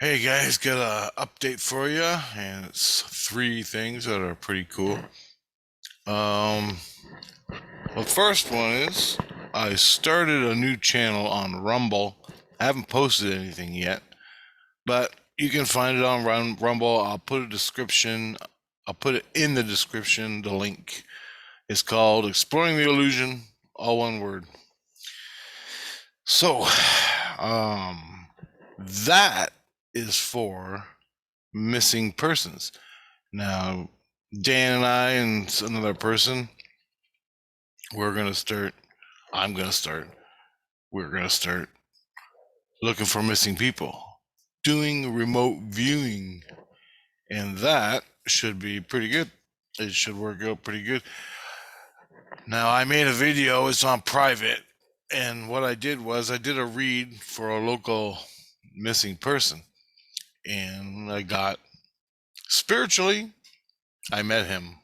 Hey guys, got a update for you, and it's three things that are pretty cool. Um, the first one is I started a new channel on Rumble. I haven't posted anything yet, but you can find it on Rumble. I'll put a description. I'll put it in the description. The link. It's called "Exploring the Illusion," all one word. So, um, that is for missing persons. Now, Dan and I and another person, we're going to start, I'm going to start, we're going to start looking for missing people, doing remote viewing, and that should be pretty good. It should work out pretty good. Now, I made a video, it's on private, and what I did was I did a read for a local missing person, and I got spiritually, I met him.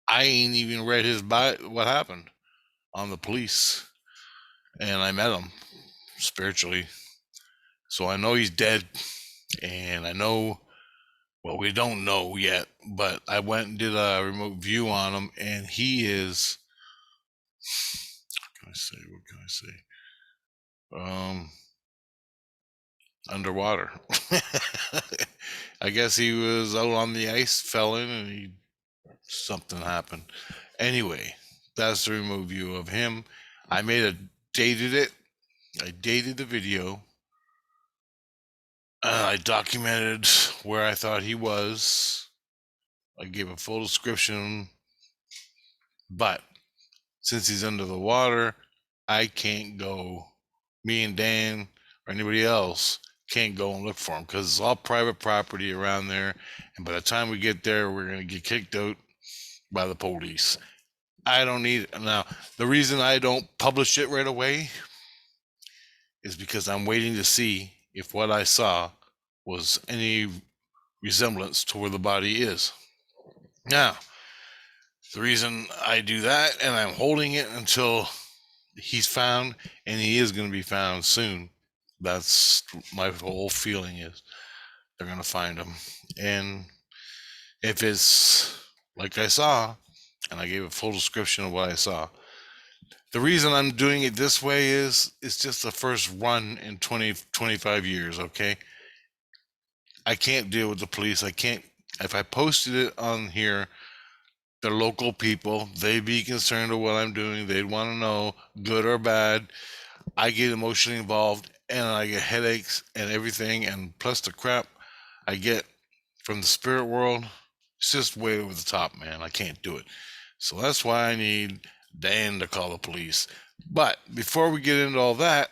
I ain't even read his bio, what happened on the police, and I met him spiritually. So I know he's dead, and I know, well, we don't know yet, but I went and did a remote view on him, and he is, what can I say? Underwater. I guess he was out on the ice, fell in, and something happened. Anyway, that's the remote view of him. I dated it. I dated the video. I documented where I thought he was. I gave a full description, but since he's under the water, I can't go. Me and Dan or anybody else can't go and look for him because it's all private property around there. And by the time we get there, we're going to get kicked out by the police. I don't need it. Now, the reason I don't publish it right away is because I'm waiting to see if what I saw was any resemblance to where the body is. Now, the reason I do that and I'm holding it until he's found, and he is going to be found soon. That's my whole feeling is they're going to find him. And if it's like I saw, and I gave a full description of what I saw, the reason I'm doing it this way is it's just the first run in 25 years, okay? I can't deal with the police. I can't, if I posted it on here, they're local people. They'd be concerned with what I'm doing. They'd want to know, good or bad. I get emotionally involved and I get headaches and everything. And plus the crap I get from the spirit world, it's just way over the top, man. I can't do it. So that's why I need Dan to call the police. But before we get into all that,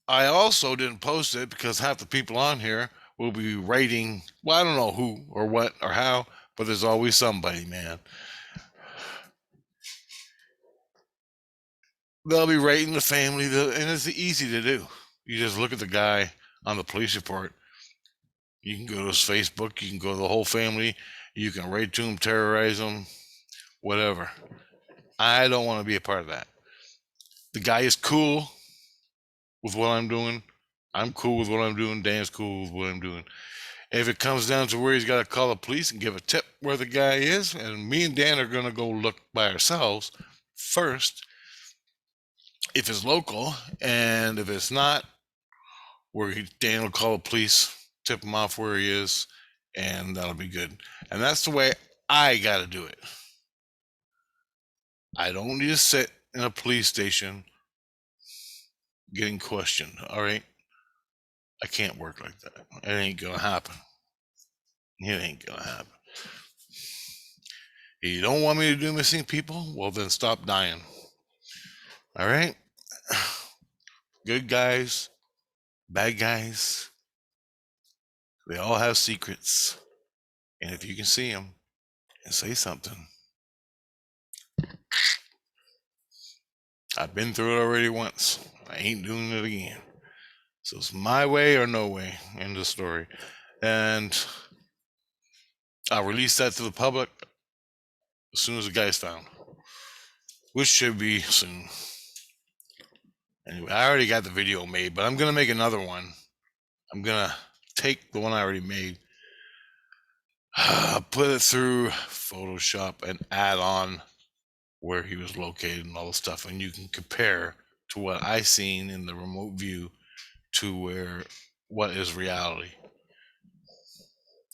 I also didn't post it because half the people on here will be writing, well, I don't know who or what or how, but there's always somebody, man. They'll be rating the family, and it's easy to do. You just look at the guy on the police report. You can go to his Facebook. You can go to the whole family. You can write to him, terrorize him, whatever. I don't want to be a part of that. The guy is cool with what I'm doing. I'm cool with what I'm doing. Dan's cool with what I'm doing. If it comes down to where he's got to call the police and give a tip where the guy is, and me and Dan are going to go look by ourselves first, if it's local, and if it's not, Dan will call the police, tip him off where he is, and that'll be good. And that's the way I got to do it. I don't need to sit in a police station getting questioned. All right, I can't work like that. It ain't gonna happen. It ain't gonna happen. If you don't want me to do missing people, well then stop dying. All right, good guys, bad guys, they all have secrets, and if you can see them and say something, I've been through it already once. I ain't doing it again. So it's my way or no way in the story. And I'll release that to the public as soon as the guy's found, which should be soon. Anyway, I already got the video made, but I'm going to make another one I'm going to take the one I already made, put it through Photoshop and add on where he was located and all the stuff. And you can compare to what I seen in the remote view to what is reality.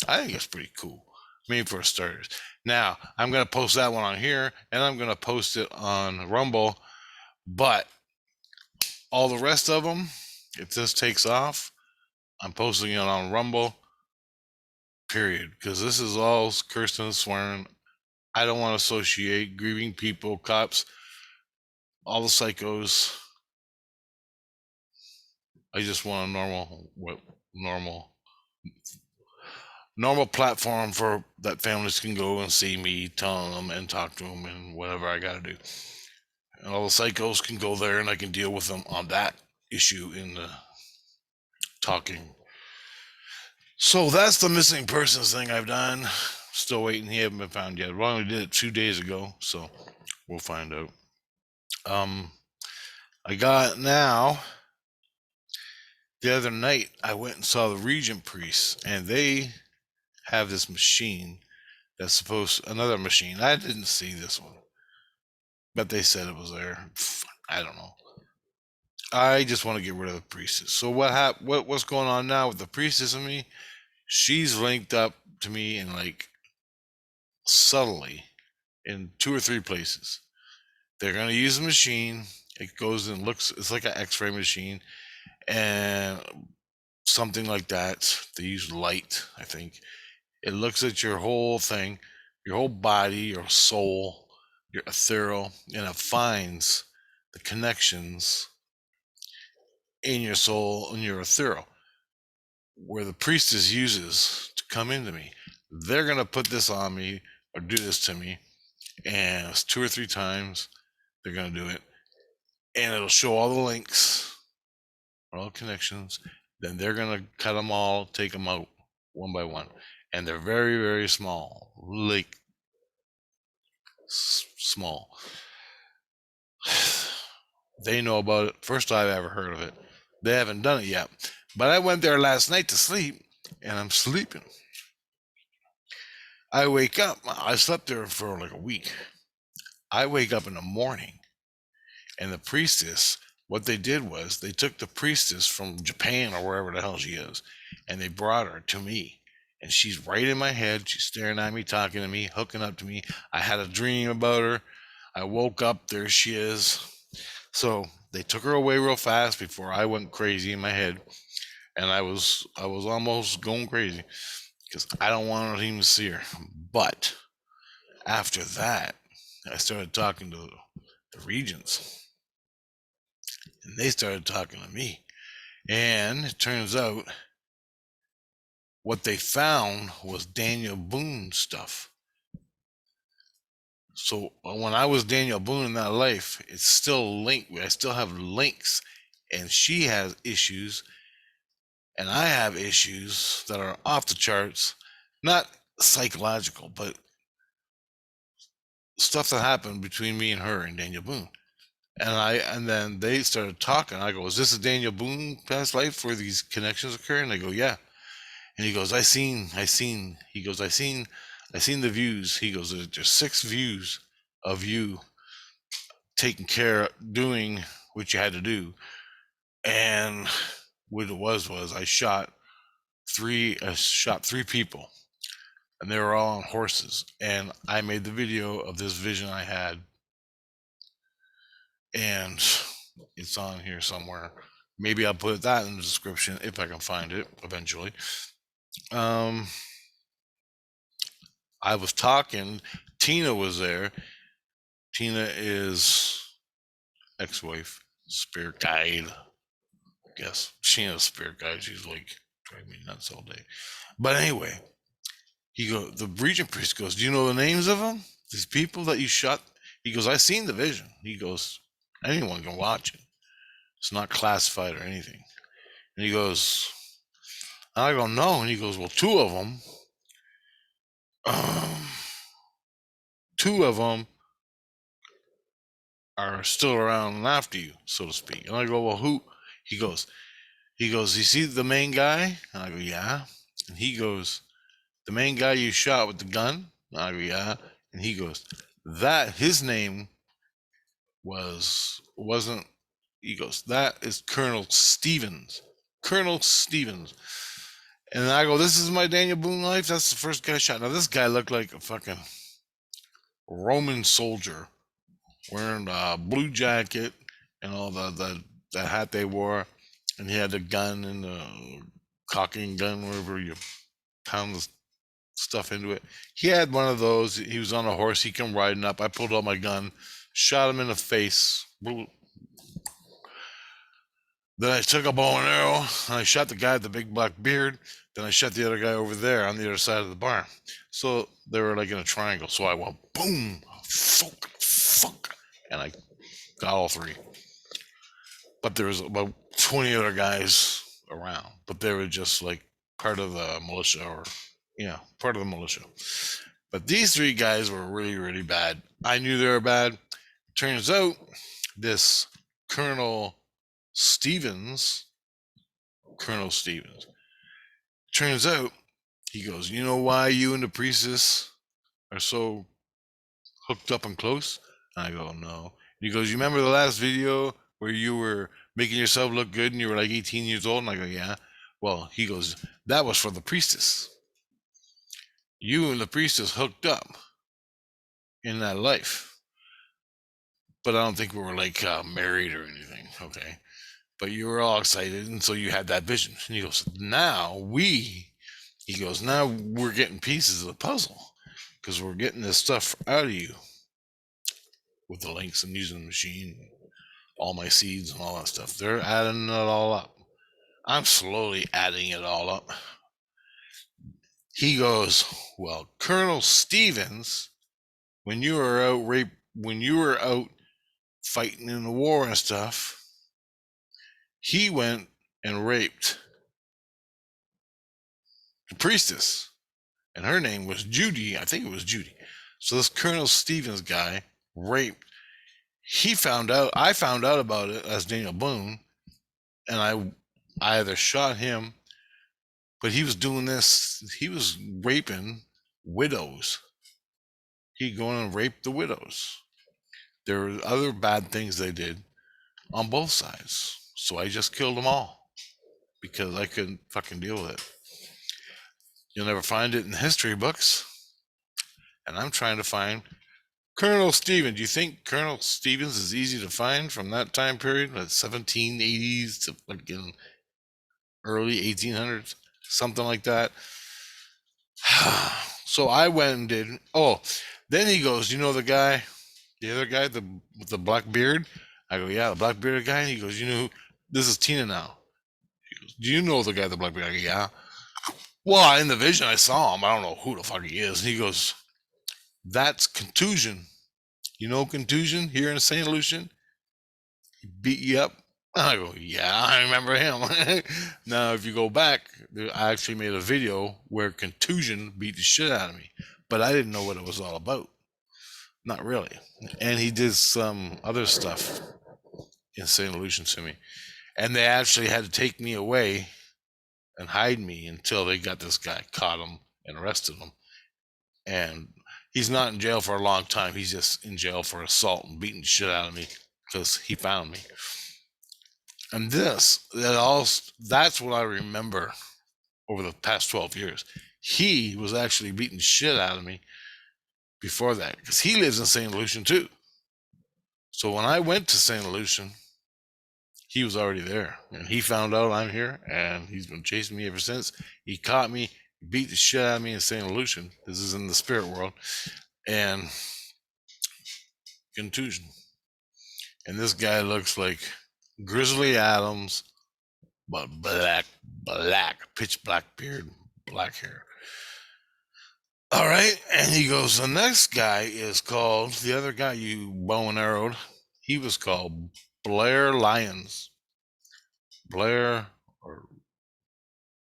I think it's pretty cool. Maybe for starters. Now, I'm going to post that one on here, and I'm going to post it on Rumble. But all the rest of them, if this takes off, I'm posting it on Rumble, period. Because this is all cursing and swearing. I don't want to associate grieving people, cops, all the psychos. I just want a normal platform for that families can go and see me, tell them and talk to them and whatever I got to do. And all the psychos can go there and I can deal with them on that issue in the talking. So that's the missing persons thing I've done. Still waiting. He hasn't been found yet. We only did it 2 days ago, so we'll find out. I got now. The other night, I went and saw the Regent priests, and they have this machine that's another machine. I didn't see this one, but they said it was there. I don't know. I just want to get rid of the priestess. So what's going on now with the priestess and me? She's linked up to me in like subtly in 2 or 3 places. They're going to use the machine. It goes and looks, it's like an x-ray machine and something like that. They use light, I think. It looks at your whole thing, your whole body, your soul, your ethereal, and it finds the connections in your soul and your ethereal, where the priestess uses to come into me. They're going to put this on me or do this to me, and it's 2 or 3 times they're going to do it, and it'll show all the links, all the connections. Then they're going to cut them all, take them out one by one, and they're very, very small, like small. They know about it. First time I've ever heard of it. They haven't done it yet. But I went there last night to sleep, and I'm sleeping. I wake up. I slept there for like a week. I wake up in the morning, and the priestess, what they did was they took the priestess from Japan or wherever the hell she is, and they brought her to me. And she's right in my head. She's staring at me, talking to me, hooking up to me. I had a dream about her. I woke up. There she is. So they took her away real fast before I went crazy in my head, and I was almost going crazy because I don't want to even see her. But after that, I started talking to the regents, and they started talking to me. And it turns out what they found was Daniel Boone stuff. So when I was Daniel Boone in that life, it's still linked. I still have links, and she has issues, and I have issues that are off the charts, not psychological, but stuff that happened between me and her and Daniel Boone. And then they started talking. I go, "Is this a Daniel Boone past life where these connections occur?" And they go, "Yeah." And he goes, I seen the views. He goes, "There's 6 views of you taking care, doing what you had to do." And what it was I shot 3 people, and they were all on horses. And I made the video of this vision I had, and it's on here somewhere. Maybe I'll put that in the description if I can find it eventually. I was talking. Tina was there. Tina is ex-wife, spirit guide. I guess she has a spirit guide. She's like driving me nuts all day. But anyway, the regent priest goes, "Do you know the names of them? These people that you shot?" He goes, "I seen the vision." He goes, "Anyone can watch it. It's not classified or anything." And he goes, and I go, "No." And he goes, "Well, two of them are still around after you, so to speak." And I go, "Well, who?" He goes, He goes, you see the main guy? And I go, yeah. And he goes, the main guy you shot with the gun? And I go, yeah. And he goes, that his name wasn't, he goes, that is Colonel Stevens. Colonel Stevens. And I go, this is my Daniel Boone life. That's the first guy shot. Now this guy looked like a fucking Roman soldier wearing a blue jacket and all the hat they wore, and he had a gun and a cocking gun wherever you pound the stuff into it. He had one of those. He was on a horse. He come riding up. I pulled out my gun, shot him in the face. Then I took a bow and arrow, and I shot the guy with the big black beard. Then I shot the other guy over there on the other side of the barn. So they were like in a triangle. So I went boom, fuck, and I got all three. But there was about 20 other guys around, but they were just like part of the militia, or part of the militia. But these three guys were really, really bad. I knew they were bad. Turns out this Colonel Stevens, turns out, he goes, you know why you and the priestess are so hooked up and close? And I go, no. And he goes, you remember the last video where you were making yourself look good and you were like 18 years old? And I go, yeah. Well, he goes, that was for the priestess. You and the priestess hooked up in that life. But I don't think we were like married or anything, okay? But you were all excited, and so you had that vision. And he goes, now we're getting pieces of the puzzle, because we're getting this stuff out of you with the links and using the machine, all my seeds and all that stuff. They're adding it all up. I'm slowly adding it all up. He goes, well, Colonel Stevens, when you were out fighting in the war and stuff, he went and raped the priestess, and her name was Judy. I think it was Judy. So this Colonel Stevens guy raped. I found out about it as Daniel Boone, and I either shot him, but he was doing this. He was raping widows. He'd go and rape the widows. There were other bad things they did on both sides. So I just killed them all because I couldn't fucking deal with it. You'll never find it in history books. And I'm trying to find Colonel Stevens. Do you think Colonel Stevens is easy to find from that time period, like 1780s to fucking early 1800s, something like that? So I went and did. Oh, then he goes, you know the other guy, with the black beard? I go, yeah, the black bearded guy. And he goes, you know, this is Tina now. He goes, do you know the guy with the black beard? I go, yeah. Well, in the vision, I saw him. I don't know who the fuck he is. And he goes, that's Contusion. You know Contusion here in St. Lucian? He beat you up. I go, yeah, I remember him. Now, if you go back, I actually made a video where Contusion beat the shit out of me, but I didn't know what it was all about. Not really. And he did some other stuff in St. Lucian to me. And they actually had to take me away and hide me until they got this guy, caught him, and arrested him. And he's not in jail for a long time. He's just in jail for assault and beating the shit out of me because he found me. And that's what I remember over the past 12 years. He was actually beating the shit out of me before that, because he lives in St. Lucian too. So when I went to St. Lucian, he was already there, and he found out I'm here, and he's been chasing me ever since. He caught me, beat the shit out of me in St. Lucian. This is in the spirit world, and Contusion. And this guy looks like Grizzly Adams, but black, pitch black beard, black hair. All right. And he goes, the next guy is called, the other guy you bow and arrowed, he was called Blair Lyons. Blair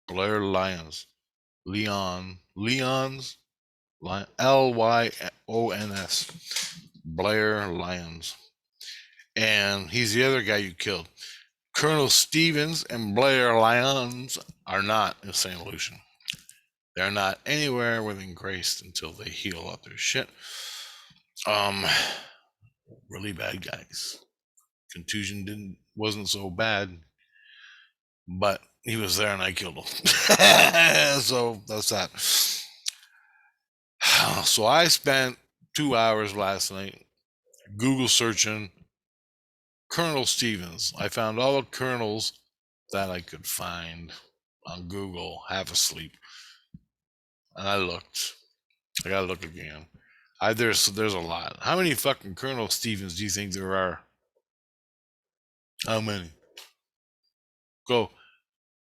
Lyons. Lyons, Lyons. Blair Lyons. And he's the other guy you killed. Colonel Stevens and Blair Lyons are not in St. Lucian. They're not anywhere within grace until they heal up their shit. Really bad guys. Contusion wasn't so bad, but he was there and I killed him. So that's that. So I spent 2 hours last night Google searching Colonel Stevens. I found all the colonels that I could find on Google half asleep. And I looked. I gotta look again. There's a lot. How many fucking Colonel Stevens do you think there are? How many? Go.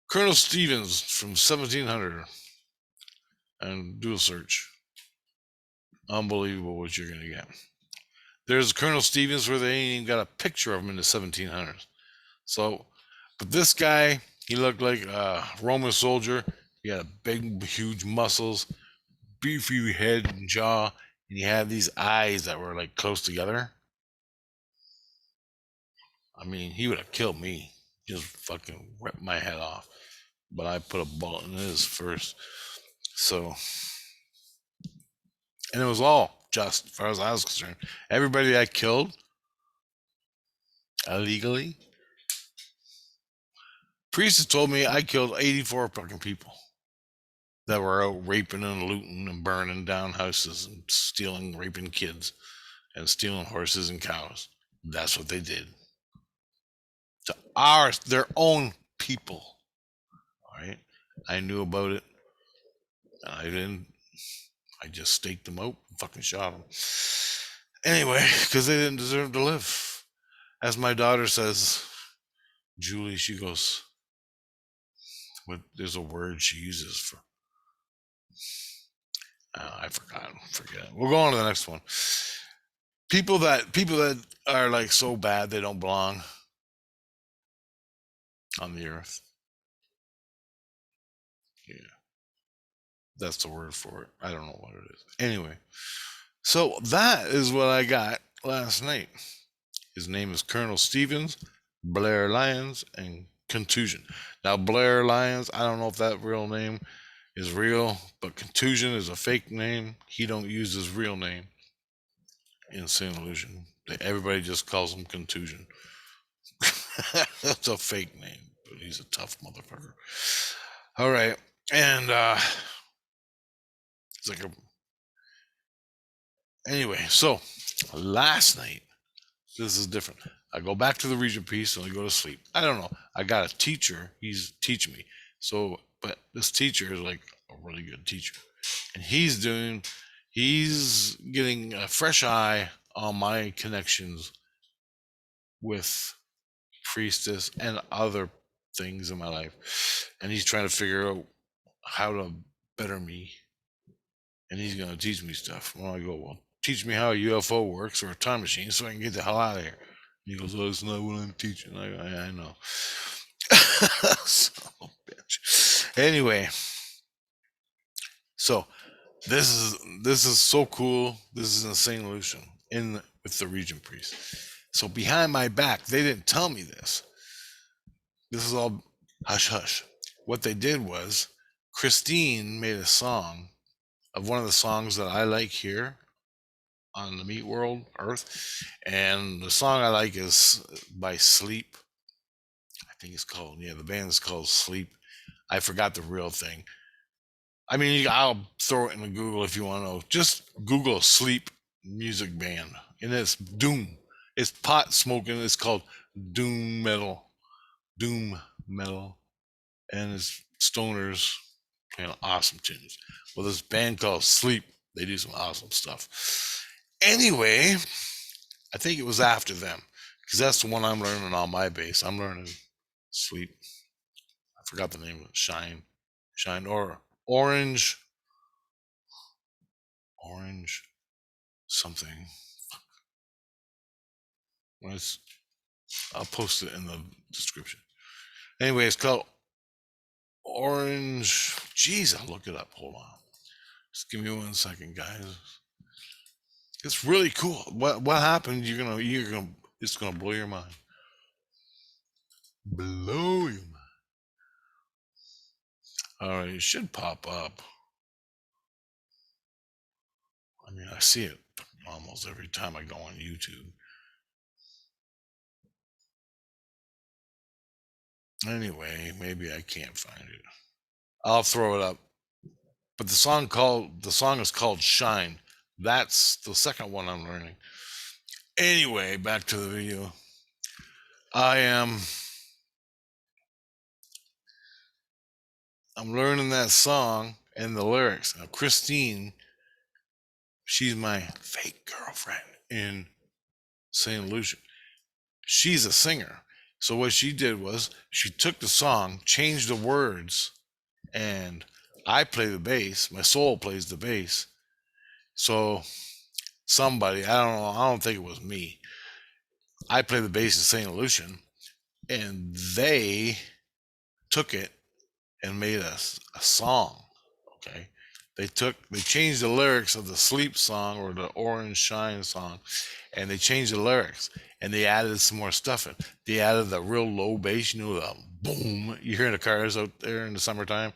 Colonel Stevens from 1700 and do a search. Unbelievable what you're gonna get. There's Colonel Stevens where they ain't even got a picture of him in the 1700s. So, but this guy, he looked like a Roman soldier. He had big, huge muscles, beefy head and jaw, and he had these eyes that were like close together. I mean, he would have killed me. Just fucking ripped my head off. But I put a bullet in his first. So, and it was all just, as far as I was concerned. Everybody I killed illegally. Priest told me I killed 84 fucking people that were out raping and looting and burning down houses and stealing, raping kids and stealing horses and cows. That's what they did to their own people. All right, I knew about it. I just staked them out and fucking shot them. Anyway, because they didn't deserve to live. As my daughter says, Julie, she goes, there's a word she uses for. I forgot. Forget it. We'll go on to the next one. People that are like so bad they don't belong on the earth. Yeah, that's the word for it. I don't know what it is. Anyway, so that is what I got last night. His name is Colonel Stevens, Blair Lyons, and Contusion. Now, Blair Lyons, I don't know if that real name is real, but Contusion is a fake name. He don't use his real name in St. Lucian. Everybody just calls him Contusion. That's a fake name, but he's a tough motherfucker. All right, and it's like anyway. So last night, this is different. I go back to the Regent piece and I go to sleep. I don't know. I got a teacher. He's teaching me. So, but this teacher is like a really good teacher, and he's getting a fresh eye on my connections with priestess and other things in my life, and he's trying to figure out how to better me, and he's going to teach me stuff. Well, I go, well, teach me how a UFO works or a time machine so I can get the hell out of here. And he goes, oh, that's not what I'm teaching. I know. Son of a bitch. Anyway, so this is so cool. This is in St. Lucian with the Regent priest. So behind my back, they didn't tell me this. This is all hush hush. What they did was Christine made a song of one of the songs that I like here on the Meat World Earth, and the song I like is by Sleep. I think it's called, the band is called Sleep. I forgot the real thing. I mean, I'll throw it in Google if you want to know. Just Google Sleep music band, and it's doom. It's pot smoking. It's called doom metal, and it's stoners playing awesome tunes. Well, this band called Sleep, they do some awesome stuff. Anyway, I think it was after them, because that's the one I'm learning on my bass. I'm learning Sleep. I forgot the name of it. Shine, or Orange something. I'll post it in the description. Anyway, it's called Orange. Jeez, I'll look it up. Hold on. Just give me 1 second, guys. It's really cool. What happened? It's gonna blow your mind. Blow your mind. All right, it should pop up. I mean, I see it almost every time I go on YouTube. Anyway, maybe I can't find it. I'll throw it up. But the song is called Shine. That's the second one I'm learning. Anyway, back to the video. I'm learning that song and the lyrics. Now Christine, she's my fake girlfriend in St. Lucia. She's a singer. So what she did was she took the song, changed the words, and I play the bass. My soul plays the bass. So somebody, I don't think it was me. I play the bass in St. Lucian, and they took it and made a song. Okay. They changed the lyrics of the sleep song or the orange shine song, and they changed the lyrics and they added some more stuff in. They added the real low bass, the boom you hear in the cars out there in the summertime.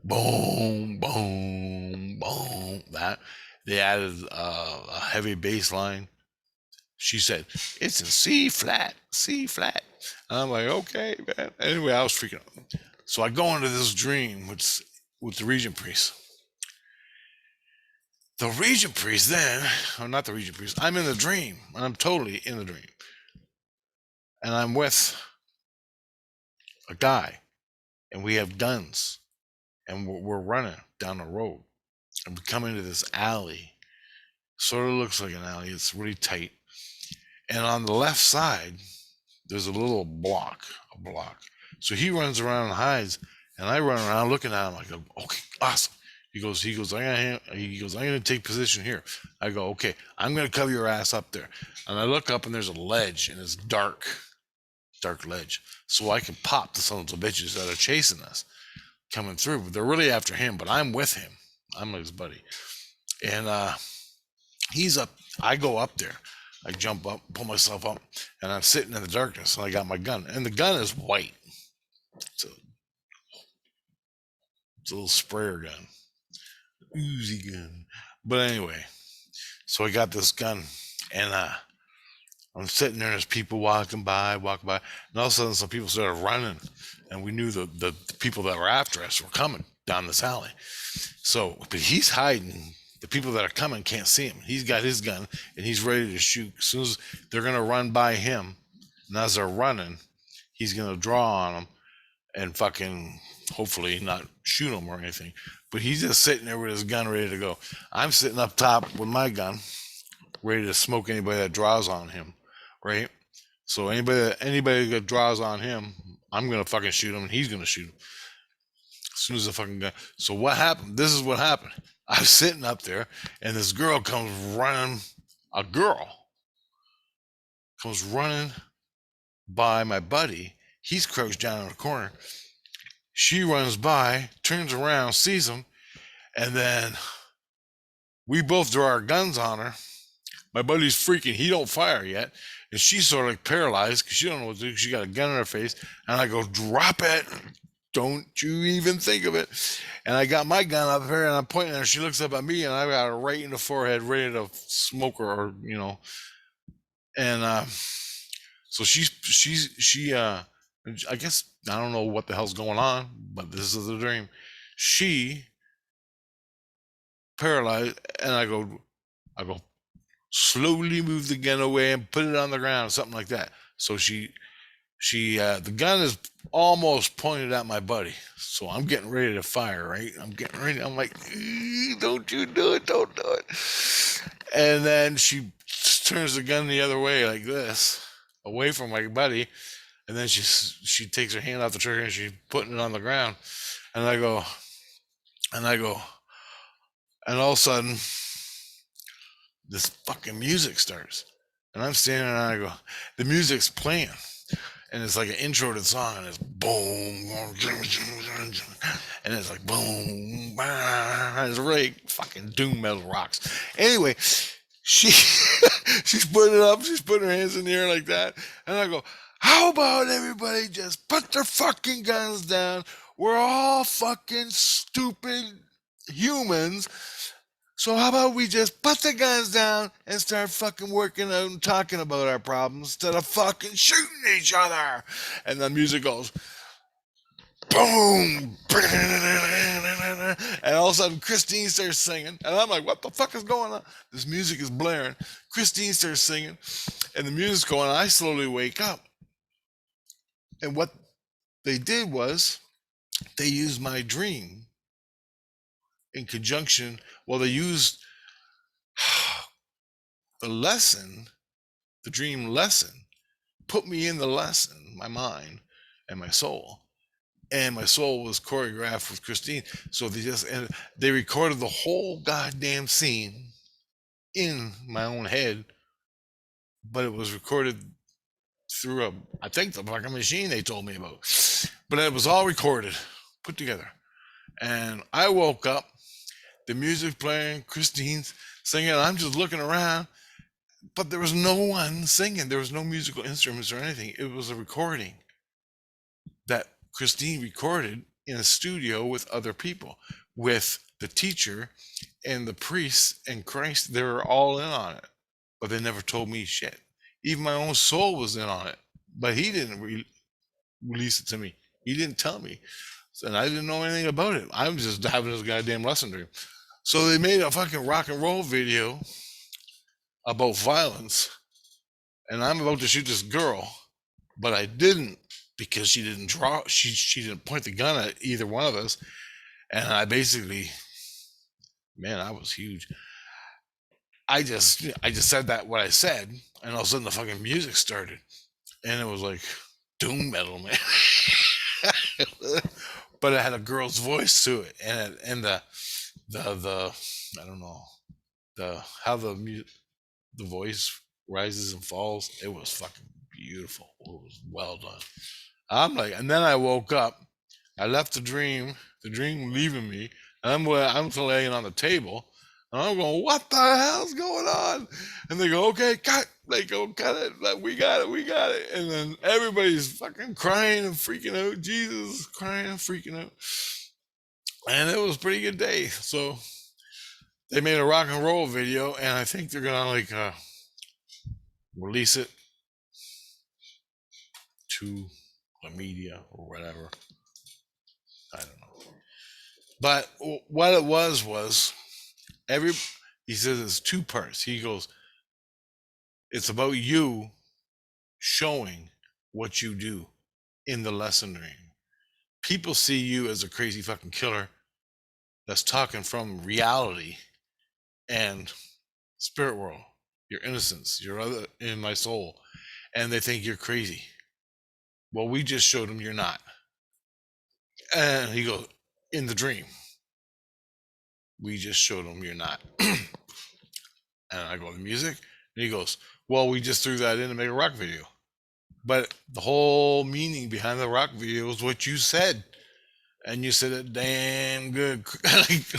Boom, boom, boom. That they added a heavy bass line. She said, "It's in C flat, C flat." And I'm like, okay, man. Anyway, I was freaking out. So I go into this dream with the Regent Priest. The Regent Priest then, or not the Regent Priest, I'm in the dream. I'm totally in the dream. And I'm with a guy, and we have guns, and we're running down the road. And we come into this alley. Sort of looks like an alley. It's really tight. And on the left side, there's a little block. So he runs around and hides, and I run around looking at him. I go, okay, awesome. He goes, I'm gonna take position here. I go, okay, I'm gonna cover your ass up there. And I look up and there's a ledge, and it's dark ledge. So I can pop the sons of bitches that are chasing us coming through. But they're really after him, but I'm with him. I'm his buddy. And he's up. I go up there. I jump up, pull myself up, and I'm sitting in the darkness, and I got my gun. And the gun is white. It's a little sprayer gun. Uzi gun. But anyway, so I got this gun, and I'm sitting there, and there's people walking by, and all of a sudden some people started running, and we knew the people that were after us were coming down this alley. So, but he's hiding. The people that are coming can't see him. He's got his gun, and he's ready to shoot. As soon as they're going to run by him, and as they're running, he's going to draw on them and fucking hopefully not shoot them or anything. But he's just sitting there with his gun ready to go. I'm sitting up top with my gun, ready to smoke anybody that draws on him, right? So anybody that draws on him, I'm gonna fucking shoot him, and he's gonna shoot him as soon as the fucking gun. So what happened? This is what happened. I was sitting up there, and this girl comes running. A girl comes running by my buddy. He's crouched down in the corner. She runs by, turns around, sees him, and then we both draw our guns on her. My buddy's freaking. He don't fire yet. And she's sort of like paralyzed because she don't know what to do. She got a gun in her face. And I go, drop it. Don't you even think of it. And I got my gun up here, and I'm pointing at her. She looks up at me, and I got her right in the forehead, ready to smoke her, or, And so she I guess, I don't know what the hell's going on, but this is the dream. She paralyzed, and I go, slowly move the gun away and put it on the ground, something like that. So the gun is almost pointed at my buddy. So I'm getting ready to fire, right? I'm like, don't you do it, don't do it. And then she turns the gun the other way like this, away from my buddy. And then she takes her hand off the trigger, and she's putting it on the ground. And I go, and all of a sudden, this fucking music starts. And I'm standing there, and I go, the music's playing. And it's like an intro to the song, and it's boom, and it's like boom, it's really fucking doom metal rocks. Anyway, she's putting it up, she's putting her hands in the air like that, and I go, How about everybody just put their fucking guns down? We're all fucking stupid humans. So how about we just put the guns down and start fucking working out and talking about our problems instead of fucking shooting each other? And the music goes boom, and all of a sudden Christine starts singing, and I'm like, what the fuck is going on? This music is blaring. Christine starts singing, and the music's going on. I slowly wake up. And what they did was they used my dream in conjunction. Well, they used the lesson, the dream lesson, put me in the lesson, my mind and my soul. And my soul was choreographed with Christine. So they recorded the whole goddamn scene in my own head, but it was recorded through I think the fucking machine they told me about. But it was all recorded, put together. And I woke up, the music playing, Christine's singing. I'm just looking around, but there was no one singing. There was no musical instruments or anything. It was a recording that Christine recorded in a studio with other people, with the teacher and the priest and Christ. They were all in on it, but they never told me shit. Even my own soul was in on it, but he didn't release it to me. He didn't tell me, and I didn't know anything about it. I was just having this goddamn lesson dream. So they made a fucking rock and roll video about violence, and I'm about to shoot this girl, but I didn't because she didn't draw. She didn't point the gun at either one of us, and I basically, man, I was huge. I just said that what I said, and all of a sudden the fucking music started, and it was like doom metal, man. But it had a girl's voice to it, and the I don't know the how the voice rises and falls. It was fucking beautiful. It was well done. I'm like, and then I woke up. I left the dream leaving me, and I'm laying on the table, and I'm going, what the hell's going on? And they go, okay, cut. They go, cut it. Like, we got it. And then everybody's fucking crying and freaking out. Jesus, crying and freaking out. And it was a pretty good day. So they made a rock and roll video, and I think they're gonna release it to the media or whatever. I don't know. But what it was he says it's two parts. He goes, it's about you showing what you do in the lesson dream. People see you as a crazy fucking killer that's talking from reality and spirit world, your innocence, your other in my soul, and they think you're crazy. Well, we just showed them you're not. And he goes, in the dream, we just showed them you're not. And I go, the music? And he goes, well, we just threw that in to make a rock video. But the whole meaning behind the rock video is what you said. And you said it damn good.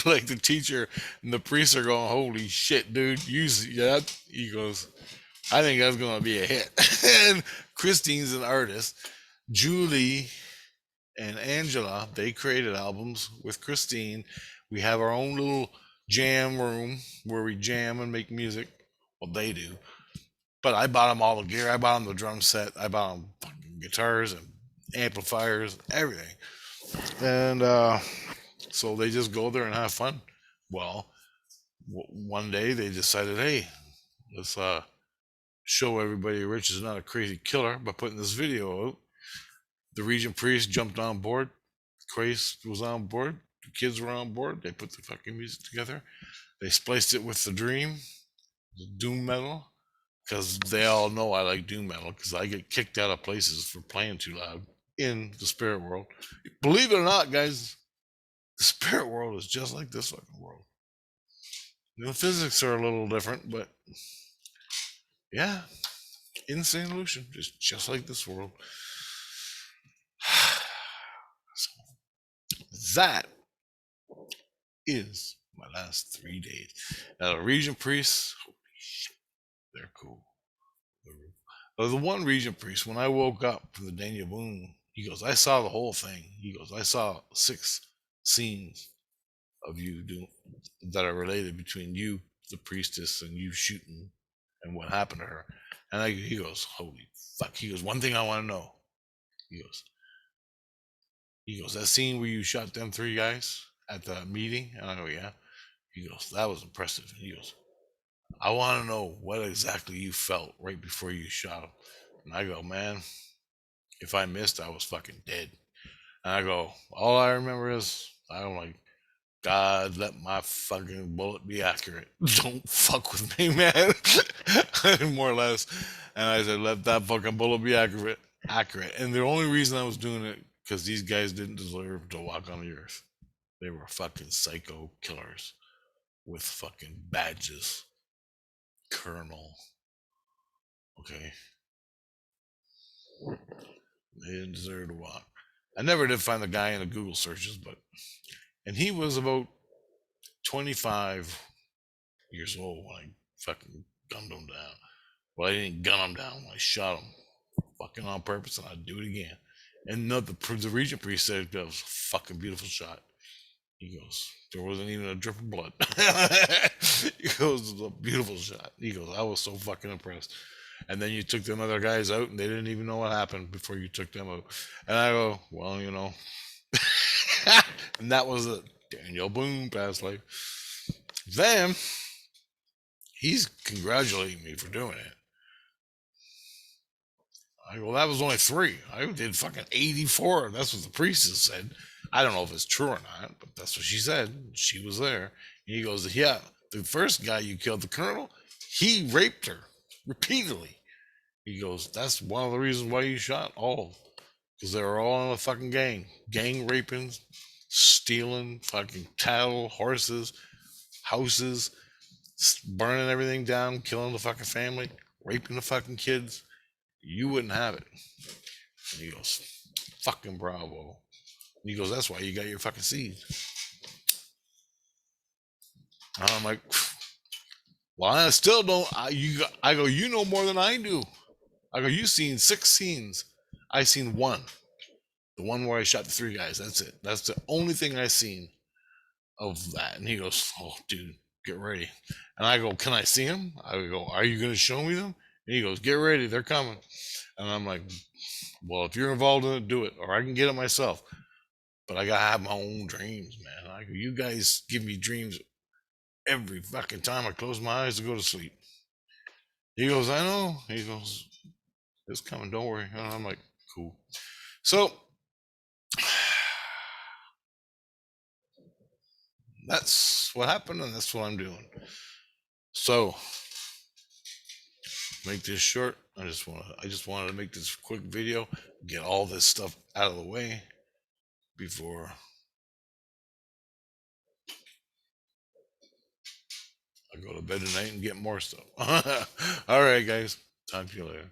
like the teacher and the priest are going, holy shit, dude. Yeah. He goes, I think that's going to be a hit. And Christine's an artist. Julie and Angela, they created albums with Christine. We have our own little jam room where we jam and make music. Well, they do. But I bought them all the gear. I bought them the drum set. I bought them fucking guitars and amplifiers, everything. And so they just go there and have fun. Well, one day they decided, hey, let's show everybody Rich is not a crazy killer by putting this video out. The region priest jumped on board. Christ was on board. The kids were on board. They put the fucking music together. They spliced it with the dream, the doom metal, because they all know I like doom metal because I get kicked out of places for playing too loud in the spirit world. Believe it or not, guys, the spirit world is just like this fucking world. The physics are a little different, but yeah, insane illusion, just like this world. So that is my last 3 days. Now the region priests, holy shit, they're cool. The one region priest, when I woke up from the Daniel Boone, he goes, I saw the whole thing. He goes, I saw 6 scenes of you doing that are related between you, the priestess, and you shooting and what happened to her. And he goes, holy fuck. He goes, one thing I want to know. He goes, that scene where you shot them 3 guys at the meeting? And I go, yeah. He goes, that was impressive. And he goes, I want to know what exactly you felt right before you shot him. And I go, man, if I missed, I was fucking dead. And I go, all I remember is I'm like, God, let my fucking bullet be accurate. Don't fuck with me, man. More or less. And I said, let that fucking bullet be accurate. And the only reason I was doing it because these guys didn't deserve to walk on the earth. They were fucking psycho killers with fucking badges. Colonel. Okay. They didn't deserve to walk. I never did find the guy in the Google searches, and he was about 25 years old when I fucking gunned him down. Well, I didn't gun him down. I shot him fucking on purpose, and I'd do it again. And no, the region priest said that was a fucking beautiful shot. He goes, there wasn't even a drip of blood. He goes, it was a beautiful shot. He goes, I was so fucking impressed. And then you took them other guys out, and they didn't even know what happened before you took them out. And I go, well, you know. And that was a Daniel Boone past life. Then he's congratulating me for doing it. I go, that was only 3. I did fucking 84. That's what the priestess said. I don't know if it's true or not, but that's what she said. She was there. And he goes, yeah, the first guy you killed, the colonel, he raped her repeatedly. He goes, that's one of the reasons why you shot all. Because they were all in a fucking gang raping, stealing fucking cattle, horses, houses, burning everything down, killing the fucking family, raping the fucking kids. You wouldn't have it. And he goes, fucking bravo. And he goes, that's why you got your fucking seed. And I'm like, well, I still don't. I go, you know more than I do. I go, you seen 6 scenes. I seen 1. The one where I shot the 3 guys. That's it. That's the only thing I seen of that. And he goes, oh, dude, get ready. And I go, can I see them? I go, are you going to show me them? And he goes, get ready. They're coming. And I'm like, well, if you're involved in it, do it. Or I can get it myself. But I got to have my own dreams, man. I go, you guys give me dreams every fucking time I close my eyes to go to sleep. He goes, I know. He goes, it's coming. Don't worry. And I'm like, cool. So that's what happened, and that's what I'm doing. So make this short. I just wanted to make this quick video, get all this stuff out of the way before I go to bed tonight and get more stuff. All right, guys. Talk to you later.